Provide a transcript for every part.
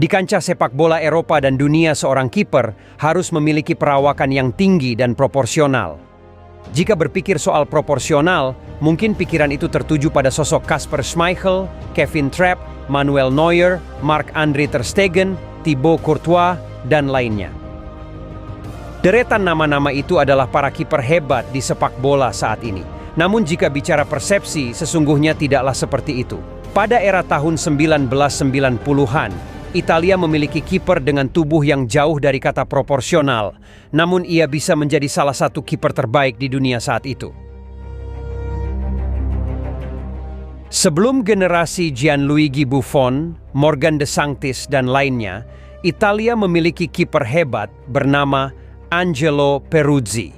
Di kancah sepak bola Eropa dan dunia, seorang kiper harus memiliki perawakan yang tinggi dan proporsional. Jika berpikir soal proporsional, mungkin pikiran itu tertuju pada sosok Kasper Schmeichel, Kevin Trapp, Manuel Neuer, Marc-Andre ter Stegen, Thibaut Courtois, dan lainnya. Deretan nama-nama itu adalah para kiper hebat di sepak bola saat ini. Namun jika bicara persepsi, sesungguhnya tidaklah seperti itu. Pada era tahun 1990-an, Italia memiliki kiper dengan tubuh yang jauh dari kata proporsional, namun ia bisa menjadi salah satu kiper terbaik di dunia saat itu. Sebelum generasi Gianluigi Buffon, Morgan De Sanctis, dan lainnya, Italia memiliki kiper hebat bernama Angelo Peruzzi.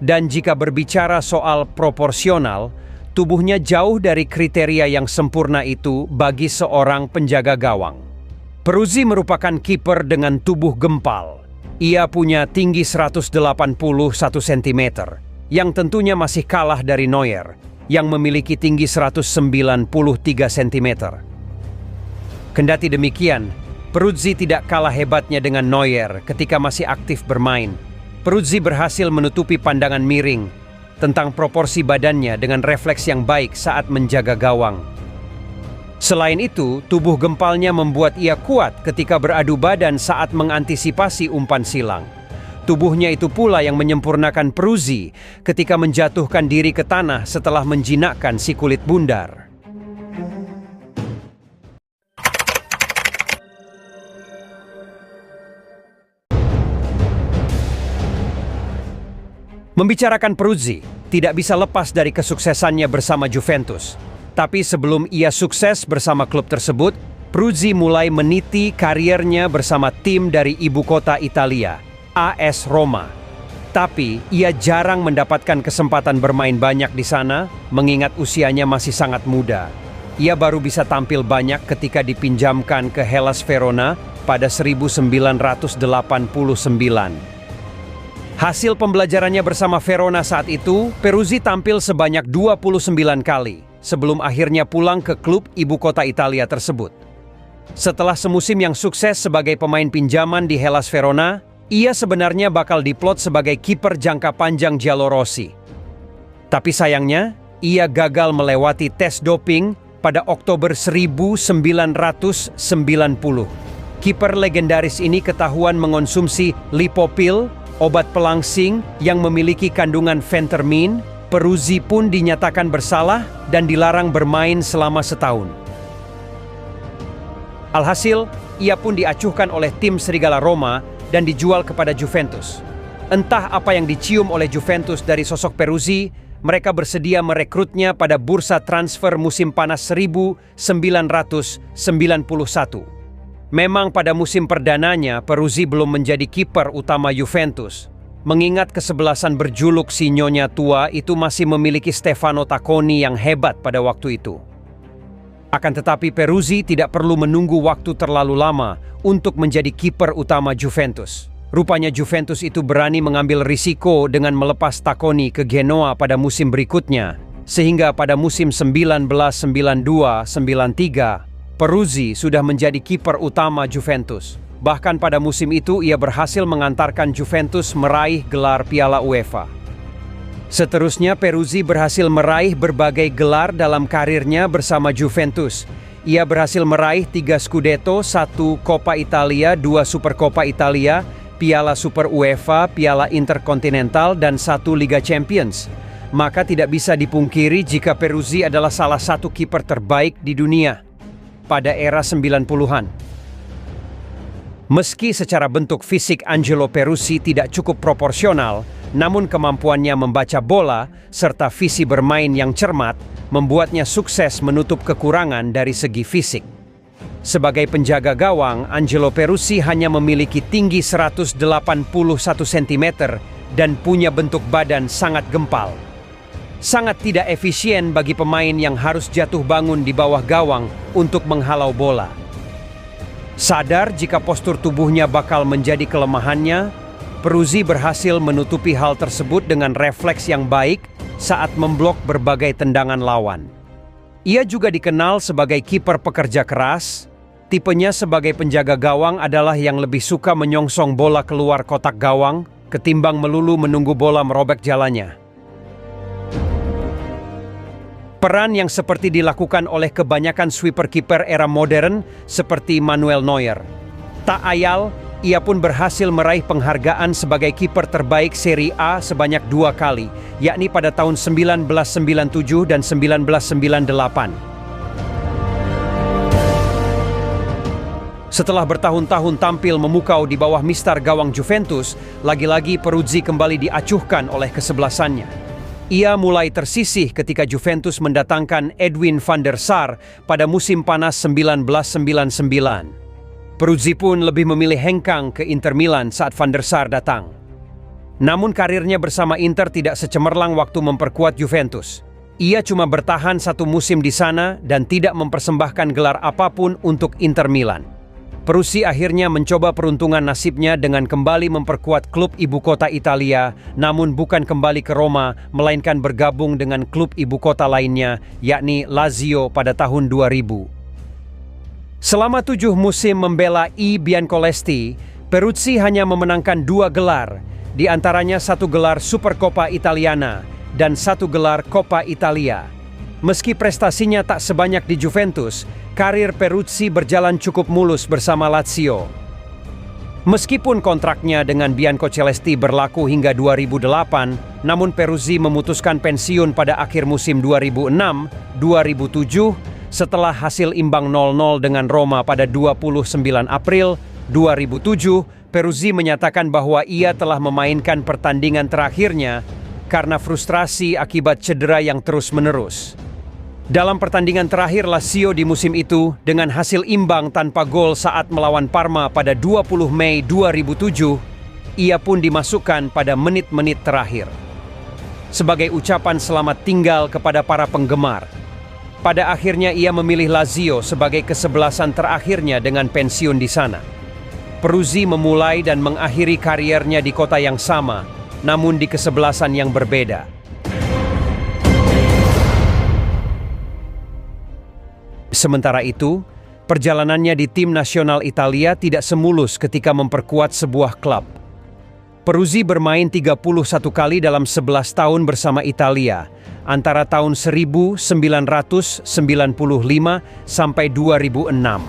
Dan jika berbicara soal proporsional, tubuhnya jauh dari kriteria yang sempurna itu bagi seorang penjaga gawang. Peruzzi merupakan kiper dengan tubuh gempal. Ia punya tinggi 181 cm, yang tentunya masih kalah dari Neuer, yang memiliki tinggi 193 cm. Kendati demikian, Peruzzi tidak kalah hebatnya dengan Neuer ketika masih aktif bermain. Peruzzi berhasil menutupi pandangan miring tentang proporsi badannya dengan refleks yang baik saat menjaga gawang. Selain itu, tubuh gempalnya membuat ia kuat ketika beradu badan saat mengantisipasi umpan silang. Tubuhnya itu pula yang menyempurnakan Peruzzi ketika menjatuhkan diri ke tanah setelah menjinakkan si kulit bundar. Membicarakan Peruzzi, tidak bisa lepas dari kesuksesannya bersama Juventus. Tapi sebelum ia sukses bersama klub tersebut, Peruzzi mulai meniti karirnya bersama tim dari ibu kota Italia, AS Roma. Tapi ia jarang mendapatkan kesempatan bermain banyak di sana, mengingat usianya masih sangat muda. Ia baru bisa tampil banyak ketika dipinjamkan ke Hellas Verona pada 1989. Hasil pembelajarannya bersama Verona saat itu, Peruzzi tampil sebanyak 29 kali sebelum akhirnya pulang ke klub ibu kota Italia tersebut. Setelah semusim yang sukses sebagai pemain pinjaman di Hellas Verona, ia sebenarnya bakal diplot sebagai kiper jangka panjang Giallorossi. Tapi sayangnya, ia gagal melewati tes doping pada Oktober 1990. Kiper legendaris ini ketahuan mengonsumsi lipopil, obat pelangsing yang memiliki kandungan fentermin. Peruzzi pun dinyatakan bersalah dan dilarang bermain selama setahun. Alhasil, ia pun diacuhkan oleh tim Serigala Roma dan dijual kepada Juventus. Entah apa yang dicium oleh Juventus dari sosok Peruzzi, mereka bersedia merekrutnya pada bursa transfer musim panas 1991. Memang pada musim perdananya, Peruzzi belum menjadi kiper utama Juventus. Mengingat kesebelasan berjuluk si Nyonya Tua itu masih memiliki Stefano Tacconi yang hebat pada waktu itu. Akan tetapi Peruzzi tidak perlu menunggu waktu terlalu lama untuk menjadi kiper utama Juventus. Rupanya Juventus itu berani mengambil risiko dengan melepas Tacconi ke Genoa pada musim berikutnya, sehingga pada musim 1992-93, Peruzzi sudah menjadi kiper utama Juventus. Bahkan pada musim itu ia berhasil mengantarkan Juventus meraih gelar Piala UEFA. Seterusnya Peruzzi berhasil meraih berbagai gelar dalam karirnya bersama Juventus. Ia berhasil meraih 3 Scudetto, 1 Coppa Italia, 2 Supercoppa Italia, Piala Super UEFA, Piala Intercontinental, dan 1 Liga Champions. Maka tidak bisa dipungkiri jika Peruzzi adalah salah satu kiper terbaik di dunia pada era 90-an. Meski secara bentuk fisik Angelo Peruzzi tidak cukup proporsional, namun kemampuannya membaca bola serta visi bermain yang cermat membuatnya sukses menutup kekurangan dari segi fisik. Sebagai penjaga gawang, Angelo Peruzzi hanya memiliki tinggi 181 cm dan punya bentuk badan sangat gempal. Sangat tidak efisien bagi pemain yang harus jatuh bangun di bawah gawang untuk menghalau bola. Sadar jika postur tubuhnya bakal menjadi kelemahannya, Peruzzi berhasil menutupi hal tersebut dengan refleks yang baik saat memblok berbagai tendangan lawan. Ia juga dikenal sebagai kiper pekerja keras, Tipenya sebagai penjaga gawang adalah yang lebih suka menyongsong bola keluar kotak gawang ketimbang melulu menunggu bola merobek jalannya. Peran yang seperti dilakukan oleh kebanyakan sweeper kiper era modern seperti Manuel Neuer. Tak ayal, ia pun berhasil meraih penghargaan sebagai kiper terbaik Serie A sebanyak 2 kali, yakni pada tahun 1997 dan 1998. Setelah bertahun-tahun tampil memukau di bawah mistar gawang Juventus, lagi-lagi Peruzzi kembali diacuhkan oleh kesebelasannya. Ia mulai tersisih ketika Juventus mendatangkan Edwin van der Sar pada musim panas 1999. Peruzzi pun lebih memilih hengkang ke Inter Milan saat van der Sar datang. Namun karirnya bersama Inter tidak secemerlang waktu memperkuat Juventus. Ia cuma bertahan 1 musim di sana dan tidak mempersembahkan gelar apapun untuk Inter Milan. Peruzzi akhirnya mencoba peruntungan nasibnya dengan kembali memperkuat klub ibu kota Italia, namun bukan kembali ke Roma, melainkan bergabung dengan klub ibu kota lainnya, yakni Lazio pada tahun 2000. Selama 7 musim membela I Biancolesti, Peruzzi hanya memenangkan 2 gelar, di antaranya 1 gelar Supercoppa Italiana dan 1 gelar Coppa Italia. Meski prestasinya tak sebanyak di Juventus, karir Peruzzi berjalan cukup mulus bersama Lazio. Meskipun kontraknya dengan Biancocelesti berlaku hingga 2008, namun Peruzzi memutuskan pensiun pada akhir musim 2006-2007 setelah hasil imbang 0-0 dengan Roma pada 29 April 2007. Peruzzi menyatakan bahwa ia telah memainkan pertandingan terakhirnya karena frustrasi akibat cedera yang terus-menerus. Dalam pertandingan terakhir Lazio di musim itu, dengan hasil imbang tanpa gol saat melawan Parma pada 20 Mei 2007, ia pun dimasukkan pada menit-menit terakhir. Sebagai ucapan selamat tinggal kepada para penggemar, pada akhirnya ia memilih Lazio sebagai kesebelasan terakhirnya dengan pensiun di sana. Peruzzi memulai dan mengakhiri kariernya di kota yang sama, namun di kesebelasan yang berbeda. Sementara itu, perjalanannya di tim nasional Italia tidak semulus ketika memperkuat sebuah klub. Peruzzi bermain 31 kali dalam 11 tahun bersama Italia, antara tahun 1995 sampai 2006.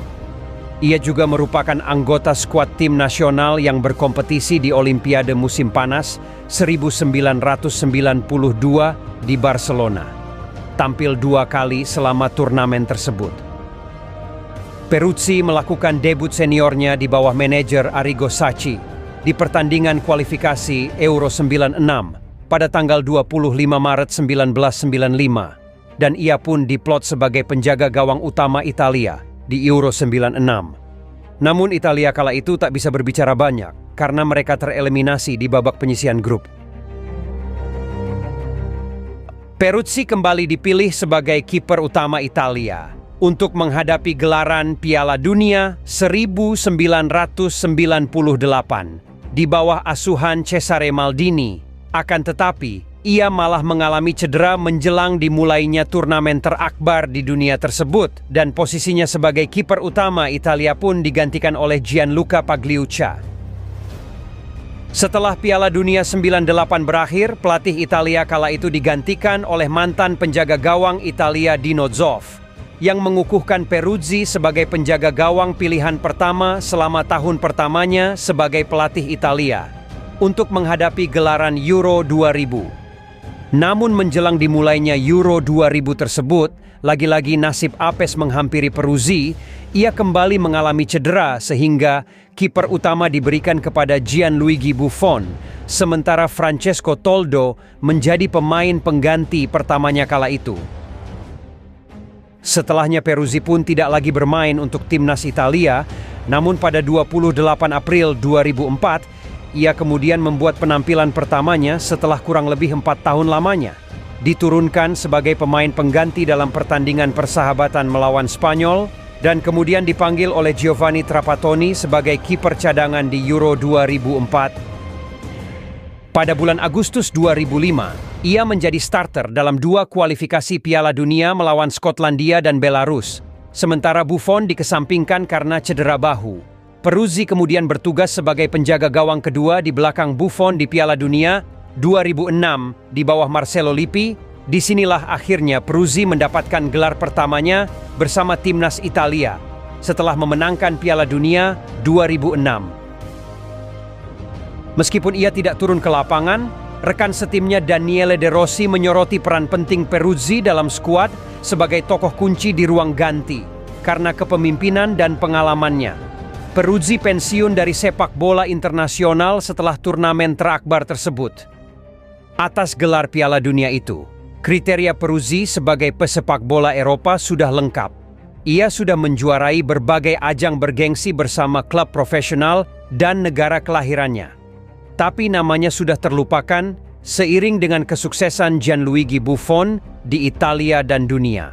Ia juga merupakan anggota skuad tim nasional yang berkompetisi di Olimpiade musim panas 1992 di Barcelona. Tampil 2 kali selama turnamen tersebut. Peruzzi melakukan debut seniornya di bawah manajer Arrigo Sacchi di pertandingan kualifikasi Euro 96 pada tanggal 25 Maret 1995, dan ia pun diplot sebagai penjaga gawang utama Italia di Euro 96. Namun Italia kala itu tak bisa berbicara banyak karena mereka tereliminasi di babak penyisihan grup. Peruzzi kembali dipilih sebagai kiper utama Italia untuk menghadapi gelaran Piala Dunia 1998 di bawah asuhan Cesare Maldini. Akan tetapi, ia malah mengalami cedera menjelang dimulainya turnamen terakbar di dunia tersebut, dan posisinya sebagai kiper utama Italia pun digantikan oleh Gianluca Pagliuca. Setelah Piala Dunia 98 berakhir, pelatih Italia kala itu digantikan oleh mantan penjaga gawang Italia Dino Zoff, yang mengukuhkan Peruzzi sebagai penjaga gawang pilihan pertama selama tahun pertamanya sebagai pelatih Italia untuk menghadapi gelaran Euro 2000. Namun menjelang dimulainya Euro 2000 tersebut, lagi-lagi nasib apes menghampiri Peruzzi. Ia kembali mengalami cedera sehingga kiper utama diberikan kepada Gianluigi Buffon, sementara Francesco Toldo menjadi pemain pengganti pertamanya kala itu. Setelahnya Peruzzi pun tidak lagi bermain untuk timnas Italia, namun pada 28 April 2004, ia kemudian membuat penampilan pertamanya setelah kurang lebih 4 tahun lamanya. Diturunkan sebagai pemain pengganti dalam pertandingan persahabatan melawan Spanyol, dan kemudian dipanggil oleh Giovanni Trapattoni sebagai kiper cadangan di Euro 2004. Pada bulan Agustus 2005, ia menjadi starter dalam 2 kualifikasi Piala Dunia melawan Skotlandia dan Belarus. sementara Buffon dikesampingkan karena cedera bahu. Peruzzi kemudian bertugas sebagai penjaga gawang kedua di belakang Buffon di Piala Dunia 2006 di bawah Marcello Lippi. Disinilah akhirnya Peruzzi mendapatkan gelar pertamanya bersama timnas Italia setelah memenangkan Piala Dunia 2006. Meskipun ia tidak turun ke lapangan, rekan setimnya Daniele De Rossi menyoroti peran penting Peruzzi dalam skuad sebagai tokoh kunci di ruang ganti karena kepemimpinan dan pengalamannya. Peruzzi pensiun dari sepak bola internasional setelah turnamen terakbar tersebut. Atas gelar Piala Dunia itu, kriteria Peruzzi sebagai pesepak bola Eropa sudah lengkap. Ia sudah menjuarai berbagai ajang bergengsi bersama klub profesional dan negara kelahirannya. Tapi namanya sudah terlupakan seiring dengan kesuksesan Gianluigi Buffon di Italia dan dunia.